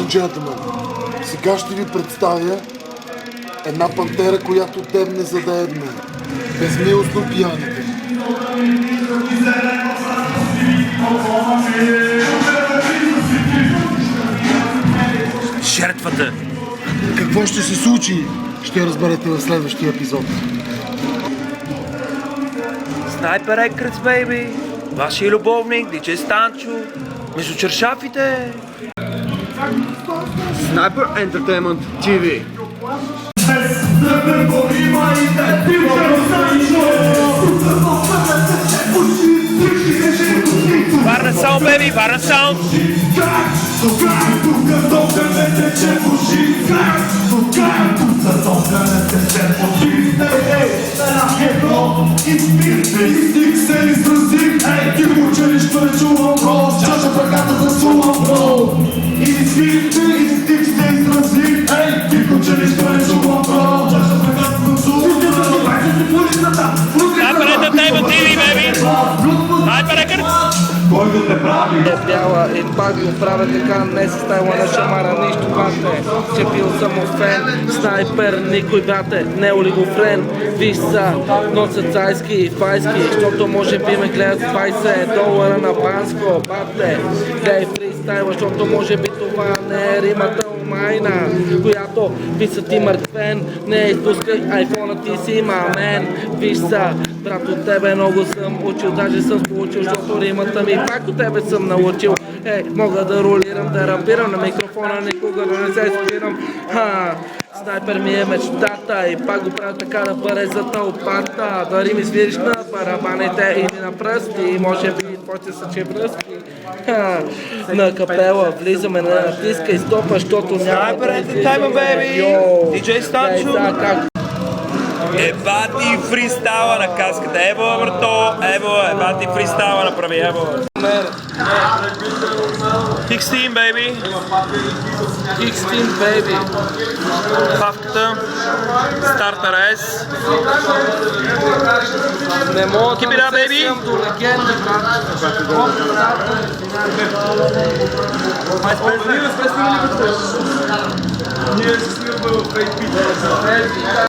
Gentlemen, сега ще ви представя една пантера, която дебне за да едне. Безмилостно пияните. Жертвата. Какво ще се случи, ще разберете в следващия епизод. Снайпер Рекърдс, бейби. Вашия любовник, диджей Станчо. Между чершафите. Sniper Entertainment TV. Варна саунд, бейби, варна саунд. Снайпер Entertainment TV, бейби. Снайпер Рекърдс. Бяла и пак го правя така, не се стайла на шамара, нищо бате, че бил съм фен, снайпер, никой бате, не олигофрен, виж са, носят цайски и файски, защото може би ме гледат 20 долара на банско, бате, гледай фристайла, защото може би това не е римата майна, която писа ти мъртвен, не изпускай айфона, ти си мамен, виж са, брат, от тебе много съм учил, даже съм получил, защото римата ми пак от тебе съм научил. Мога да ролирам, да рапирам на микрофона, никога да не се спирам. Снайпер ми е мечтата и пак го правя така да бъде за тълпата. Дари ми свириш на барабаните или на пръсти, може би твоите са че връзки. На капела влизаме на натиска и стопа, защото няма... Снайпер Entertainment, бейби. Диджей Станчо. Еба ти фристайла на каската, ево брато, ево, еба ти фристайла направи, ево. 16, бейби. 16 baby. Хавката, стартер S. Не мога да Keep it up, не се baby. сям до легенди, брат.